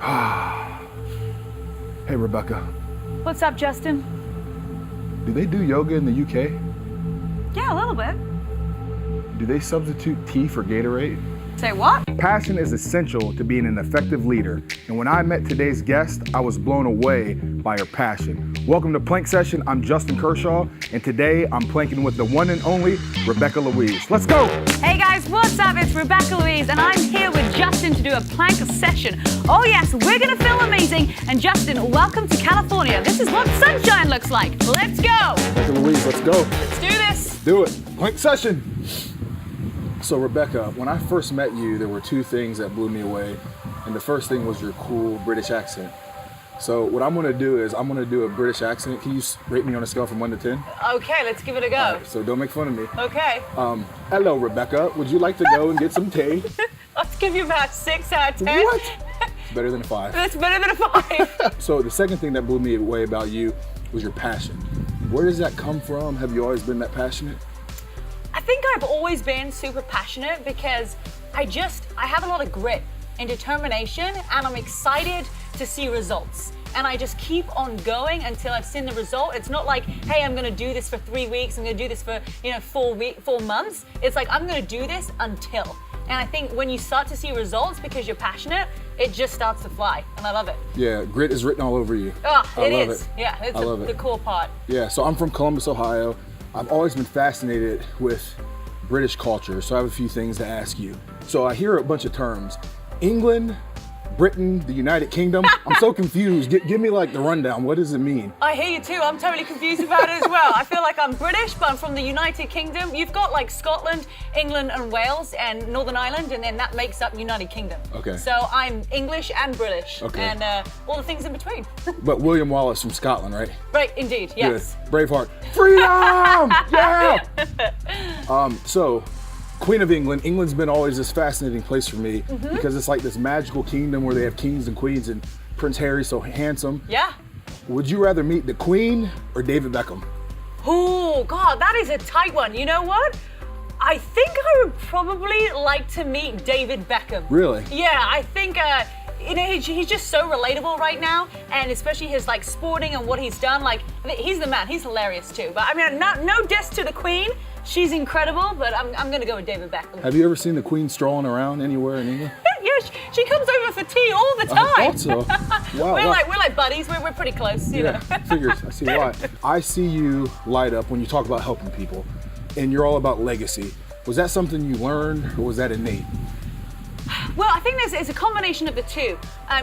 Hey, Rebecca. What's up, Justin? Do they do yoga in the UK? Yeah, a little bit. Do they substitute tea for Gatorade? Say what? Passion is essential to being an effective leader. And when I met today's guest, I was blown away by her passion. Welcome to Plank Session. I'm Justin Kershaw, and today I'm planking with the one and only Rebecca Louise. Let's go! Hey guys, what's up? It's Rebecca Louise, and I'm here with Justin to do a plank session. Oh yes, we're gonna feel amazing. And Justin, welcome to California. This is what sunshine looks like. Let's go! Rebecca Louise, let's go. Let's do this. Do it. Plank Session. So Rebecca, when I first met you, there were two things that blew me away. And the first thing was your cool British accent. So what I'm gonna do is I'm gonna do a British accent. Can you rate me on a scale from 1 to 10? Okay, let's give it a go. Right, so don't make fun of me. Okay. Hello, Rebecca. Would you like to go and get some tea? Let's give you about 6 out of 10. What? It's better than a 5. That's better than a 5. So the second thing that blew me away about you was your passion. Where does that come from? Have you always been that passionate? I think I've always been super passionate because I have a lot of grit and determination, and I'm excited to see results. And I just keep on going until I've seen the result. It's not like, hey, I'm gonna do this for 3 weeks, I'm gonna do this for 4 months. It's like, I'm gonna do this until. And I think when you start to see results because you're passionate, it just starts to fly, and I love it. Yeah, grit is written all over you. Oh, I it love is. it. Yeah, it's I love it. the cool part. Yeah, so I'm from Columbus, Ohio. I've always been fascinated with British culture, so I have a few things to ask you. So I hear a bunch of terms. England, Britain, the United Kingdom. I'm so confused. Give me like the rundown. What does it mean? I hear you too. I'm totally confused about it as well. I feel like I'm British, but I'm from the United Kingdom. You've got like Scotland, England, and Wales, and Northern Ireland, and then that makes up United Kingdom. Okay. So I'm English and British, okay, and all the things in between. But William Wallace from Scotland, right? Right, indeed. Yes. Good. Braveheart. Freedom! Yeah. So, Queen of England. England's been always this fascinating place for me because it's like this magical kingdom where they have kings and queens, and Prince Harry's so handsome. Yeah. Would you rather meet the Queen or David Beckham? Oh God, that is a tight one. You know what? I think I would probably like to meet David Beckham. Really? Yeah, I think he's just so relatable right now, and especially his like sporting and what he's done. Like, he's the man. He's hilarious too. But I mean, no diss to the Queen. She's incredible, but I'm gonna go with David Beckham. Have you ever seen the Queen strolling around anywhere in England? Yeah, she comes over for tea all the time. I thought so. Wow. we're like buddies. We're pretty close, you know. Figures. I see why. I see you light up when you talk about helping people, and you're all about legacy. Was that something you learned, or was that innate? Well, I think it's a combination of the two.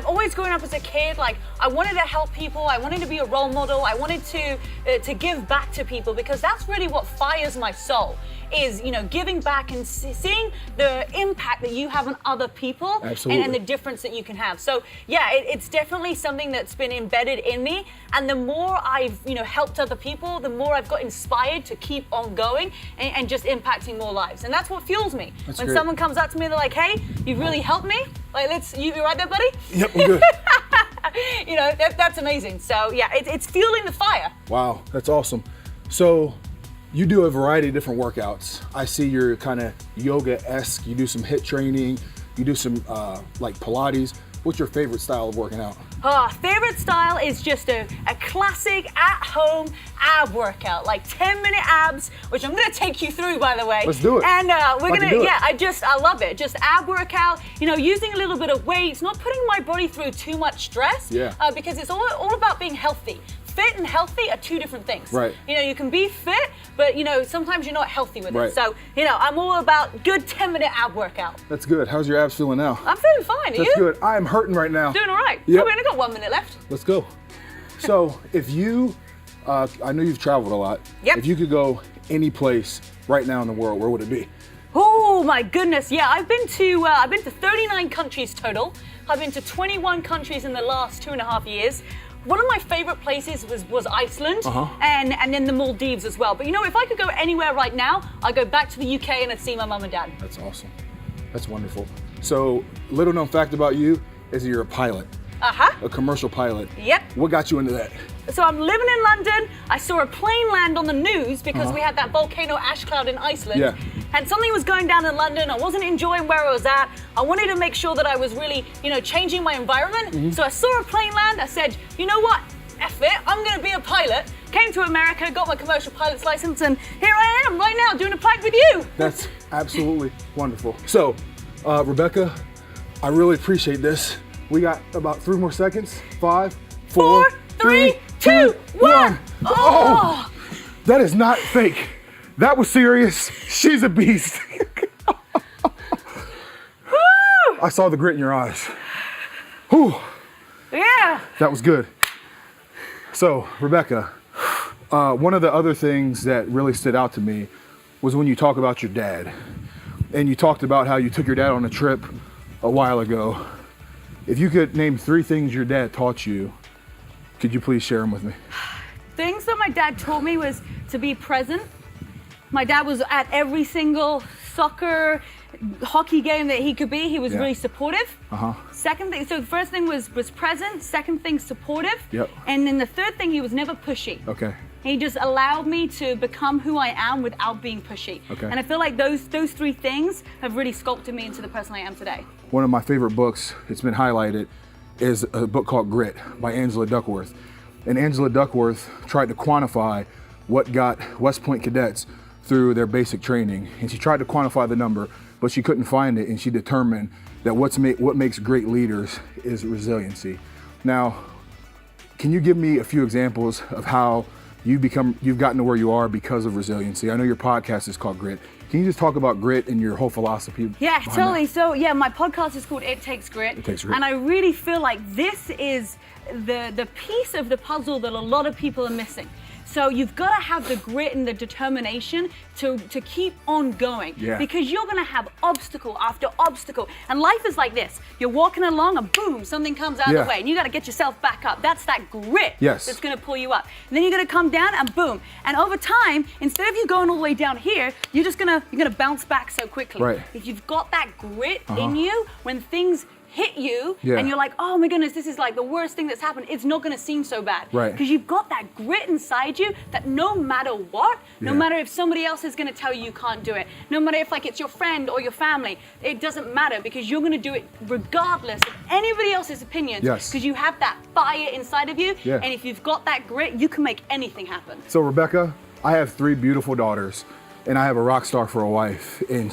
Always growing up as a kid, like I wanted to help people, I wanted to be a role model, I wanted to give back to people, because that's really what fires my soul. Is giving back and seeing the impact that you have on other people. Absolutely. And the difference that you can have. So yeah, it's definitely something that's been embedded in me. And the more I've helped other people, the more I've got inspired to keep on going and just impacting more lives. And that's what fuels me. That's when great. Someone comes up to me, they're like, "Hey, you've really helped me. Like, you right there, buddy?" Yep, I'm good. That's amazing. So yeah, it's fueling the fire. Wow, that's awesome. So, you do a variety of different workouts. I see you're kind of yoga-esque. You do some HIIT training. You do some like Pilates. What's your favorite style of working out? Favorite style is just a classic at-home ab workout, like 10-minute abs, which I'm gonna take you through, by the way. Let's do it. And we're gonna, do it. yeah, I love it. Just ab workout, using a little bit of weights, not putting my body through too much stress. Yeah. Because it's all about being healthy. Fit and healthy are two different things. Right. You can be fit, but sometimes you're not healthy with Right. it. So, I'm all about good 10-minute ab workout. That's good. How's your abs feeling now? I'm feeling fine. Are That's you? good. I am hurting right now. Doing all right. Yep. We only got 1 minute left. Let's go. So, if you, I know you've traveled a lot. Yep. If you could go any place right now in the world, where would it be? Oh my goodness, yeah, I've been to 39 countries total. I've been to 21 countries in the last 2.5 years. One of my favorite places was Iceland, and then the Maldives as well. But if I could go anywhere right now, I'd go back to the UK and I'd see my mum and dad. That's awesome. That's wonderful. So, little known fact about you is that you're a pilot. A commercial pilot. Yep. What got you into that? So I'm living in London. I saw a plane land on the news because we had that volcano ash cloud in Iceland. Yeah. and something was going down in London. I wasn't enjoying where I was at. I wanted to make sure that I was really, changing my environment. So I saw a plane land. I said, you know what? F it, I'm gonna be a pilot. Came to America, got my commercial pilot's license, and here I am right now doing a plank with you. That's absolutely wonderful. So, Rebecca, I really appreciate this. We got about 3 more seconds. 5, 4, 3, 2, 1. Oh, that is not fake. That was serious. She's a beast. I saw the grit in your eyes. Whew. Yeah. That was good. So, Rebecca, one of the other things that really stood out to me was when you talk about your dad. And you talked about how you took your dad on a trip a while ago. If you could name 3 things your dad taught you, could you please share them with me? Things that my dad taught me was to be present. My dad was at every single soccer, hockey game that he could be. He was really supportive. Second thing, so the first thing was present. Second thing, supportive. Yep. And then the third thing, he was never pushy. Okay. He just allowed me to become who I am without being pushy. Okay. And I feel like those 3 things have really sculpted me into the person I am today. One of my favorite books, it's been highlighted, is a book called Grit by Angela Duckworth. And Angela Duckworth tried to quantify what got West Point cadets through their basic training. And she tried to quantify the number, but she couldn't find it. And she determined that what makes great leaders is resiliency. Now, can you give me a few examples of how you've gotten to where you are because of resiliency? I know your podcast is called Grit. Can you just talk about grit and your whole philosophy? Yeah, totally. That? So yeah, my podcast is called It Takes Grit. It Takes Grit. And I really feel like this is the piece of the puzzle that a lot of people are missing. So you've got to have the grit and the determination to keep on going, because you're going to have obstacle after obstacle. And life is like this. You're walking along and boom, something comes out of the way and you got to get yourself back up. That's that grit that's going to pull you up. And then you're going to come down and boom. And over time, instead of you going all the way down here, you're going to bounce back so quickly. Right. If you've got that grit in you, when things hit you and you're like, oh my goodness, this is like the worst thing that's happened, it's not going to seem so bad. Right. Because you've got that grit inside you that no matter what, no matter if somebody else is going to tell you you can't do it, no matter if like it's your friend or your family, it doesn't matter, because you're going to do it regardless of anybody else's opinions. Because you have that fire inside of you. And if you've got that grit, you can make anything happen. So Rebecca, I have 3 beautiful daughters and I have a rock star for a wife, and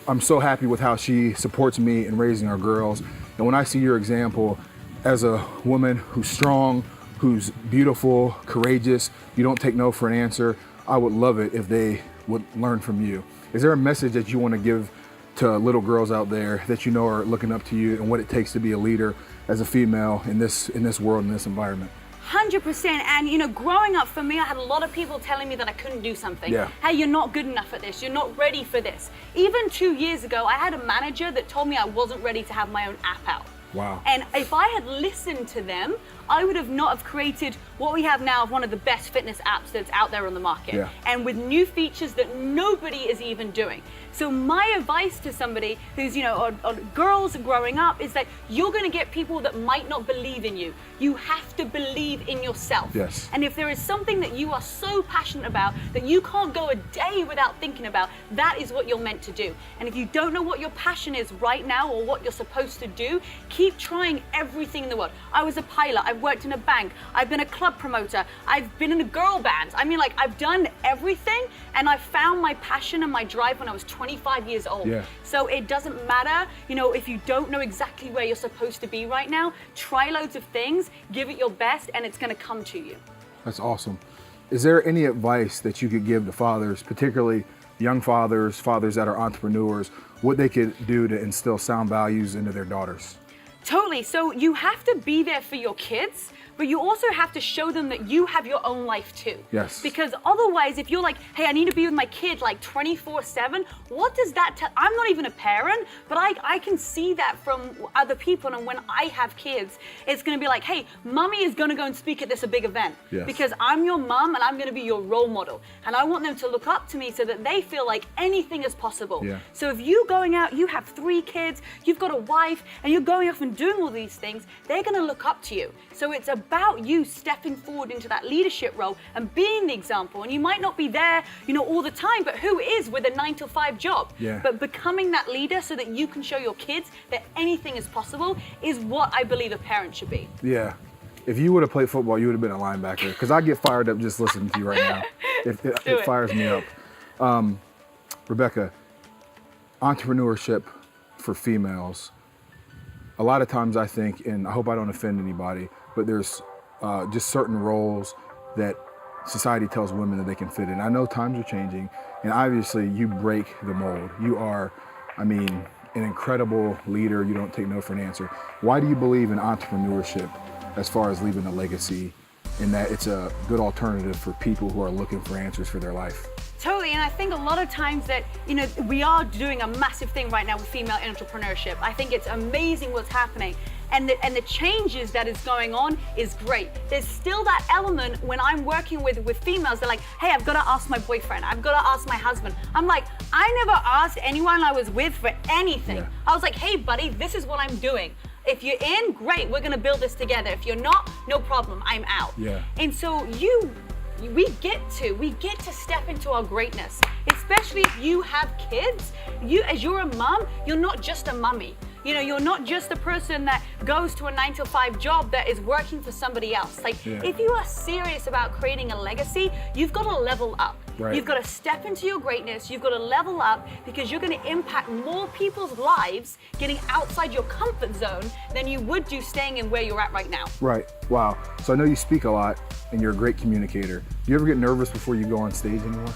I'm so happy with how she supports me in raising our girls. And when I see your example as a woman who's strong, who's beautiful, courageous, you don't take no for an answer, I would love it if they would learn from you. Is there a message that you want to give to little girls out there that you know are looking up to you and what it takes to be a leader as a female in this world, in this environment? 100%. And growing up for me, I had a lot of people telling me that I couldn't do something. Hey, you're not good enough at this. You're not ready for this. Even 2 years ago, I had a manager that told me I wasn't ready to have my own app out. Wow. And if I had listened to them, I would have not have created what we have now of one of the best fitness apps that's out there on the market. And with new features that nobody is even doing. So my advice to somebody who's, or girls growing up is that you're going to get people that might not believe in you. You have to believe in yourself. And if there is something that you are so passionate about that you can't go a day without thinking about, that is what you're meant to do. And if you don't know what your passion is right now or what you're supposed to do, keep trying everything in the world. I was a pilot. I've worked in a bank. I've been a club promoter. I've been in a girl band. I mean, I've done everything, and I found my passion and my drive when I was 25 years old. So it doesn't matter, if you don't know exactly where you're supposed to be right now, try loads of things, give it your best, and it's going to come to you. That's awesome. Is there any advice that you could give to fathers, particularly young fathers that are entrepreneurs, what they could do to instill sound values into their daughters? Totally. So you have to be there for your kids, but you also have to show them that you have your own life too. Because otherwise, if you're like, hey, I need to be with my kid like 24/7, what does that tell? I'm not even a parent, but I can see that from other people. And when I have kids, it's going to be like, hey, mommy is going to go and speak at this big event because I'm your mom and I'm going to be your role model. And I want them to look up to me so that they feel like anything is possible. So if you going out, you have 3 kids, you've got a wife, and you're going off and doing all these things, they're going to look up to you. So it's about you stepping forward into that leadership role and being the example. And you might not be there, all the time, but who is with a 9-to-5 job? Yeah. But becoming that leader so that you can show your kids that anything is possible is what I believe a parent should be. Yeah. If you would have played football, you would have been a linebacker. Because I get fired up just listening to you right now. It fires me up. Rebecca, entrepreneurship for females. A lot of times I think, and I hope I don't offend anybody, but there's just certain roles that society tells women that they can fit in. I know times are changing, and obviously you break the mold. You are, an incredible leader. You don't take no for an answer. Why do you believe in entrepreneurship as far as leaving a legacy, in that it's a good alternative for people who are looking for answers for their life? Totally, and I think a lot of times that, we are doing a massive thing right now with female entrepreneurship. I think it's amazing what's happening. And the changes that is going on is great. There's still that element when I'm working with females, they're like, hey, I've got to ask my boyfriend, I've got to ask my husband. I'm like, I never asked anyone I was with for anything. Yeah. I was like, hey buddy, this is what I'm doing. If you're in, great, we're gonna build this together. If you're not, no problem, I'm out. Yeah. And so we get to step into our greatness, especially if you have kids. As you're a mom, you're not just a mummy. You're not just a person that goes to a 9-to-5 job that is working for somebody else. If you are serious about creating a legacy, you've got to level up. Right. You've got to step into your greatness. You've got to level up, because you're going to impact more people's lives getting outside your comfort zone than you would do staying in where you're at right now. Right. Wow. So I know you speak a lot and you're a great communicator. Do you ever get nervous before you go on stage anymore?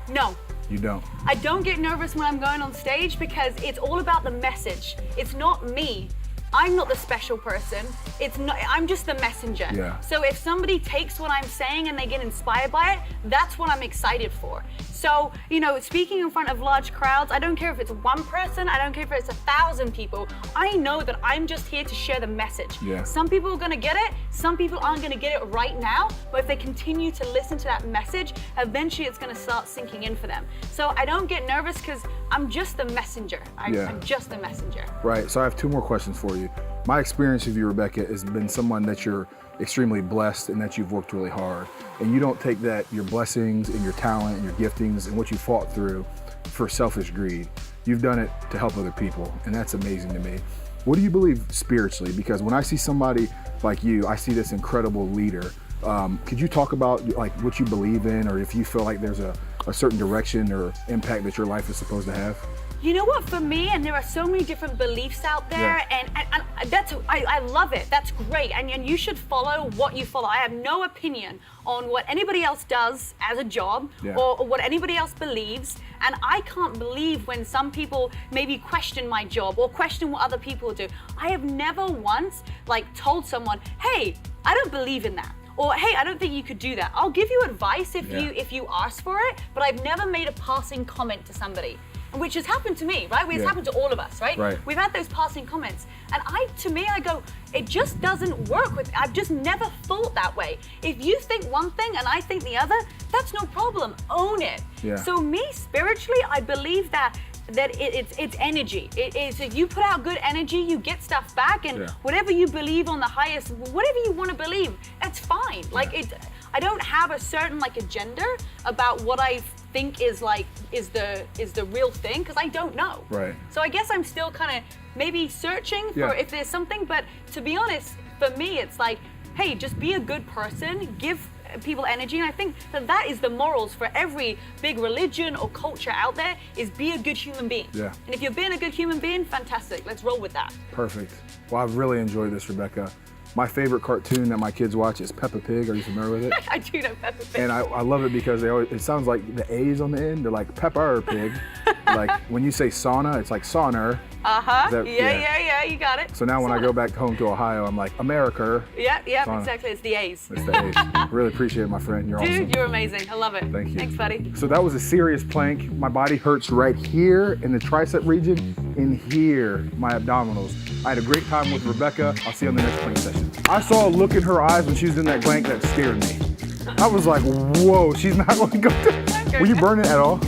No. You don't? I don't get nervous when I'm going on stage, because it's all about the message. It's not me. I'm not the special person. I'm just the messenger. Yeah. So if somebody takes what I'm saying and they get inspired by it, that's what I'm excited for. So, speaking in front of large crowds, I don't care if it's one person, I don't care if it's 1,000 people. I know that I'm just here to share the message. Yeah. Some people are gonna get it, some people aren't gonna get it right now, but if they continue to listen to that message, eventually it's gonna start sinking in for them. So I don't get nervous, because I'm just the messenger. I'm just the messenger. Right. So I have 2 more questions for you. My experience with you, Rebecca, has been someone that you're extremely blessed and that you've worked really hard. And you don't take your blessings and your talent and your giftings and what you fought through for selfish greed. You've done it to help other people, and that's amazing to me. What do you believe spiritually? Because when I see somebody like you, I see this incredible leader. Could you talk about what you believe in, or if you feel like there's a certain direction or impact that your life is supposed to have? You know what, for me, and there are so many different beliefs out there, and I love it. That's great, and you should follow what you follow. I have no opinion on what anybody else does as a job, or what anybody else believes, and I can't believe when some people maybe question my job or question what other people do. I have never once told someone, hey, I don't believe in that. Or, hey, I don't think you could do that. I'll give you advice if you ask for it, but I've never made a passing comment to somebody. Which has happened to me, right? It's happened to all of us, right? We've had those passing comments. And I go, it just doesn't work with me. I've just never thought that way. If you think one thing and I think the other, that's no problem. Own it. Yeah. So me, spiritually, I believe that it's energy. It is, if you put out good energy, you get stuff back, and whatever you believe on the highest, whatever you want to believe, that's fine. I don't have a certain agenda about what I think is the real thing, because I don't know. Right. So I guess I'm still kind of maybe searching for if there's something, but to be honest, for me it's hey, just be a good person, give people energy, and I think that is the morals for every big religion or culture out there, is be a good human being. Yeah. And if you're being a good human being, fantastic, let's roll with that. Perfect. Well, I've really enjoyed this, Rebecca. My favorite cartoon that my kids watch is Peppa Pig. Are you familiar with it? I do know Peppa Pig. And I love it because it sounds like the A's on the end. They're like Peppa Pig. When you say sauna, it's like sauner. Yeah, you got it. So now when I go back home to Ohio, I'm like, America. Yeah, sauna. Exactly. It's the A's. It's the A's. Really appreciate it, my friend. You're awesome. Dude, you're amazing. I love it. Thank you. Thanks, buddy. So that was a serious plank. My body hurts right here in the tricep region, in here, my abdominals. I had a great time with Rebecca. I'll see you on the next plank session. I saw a look in her eyes when she was in that plank that scared me. I was like, whoa, she's not going to go. Were you burning at all?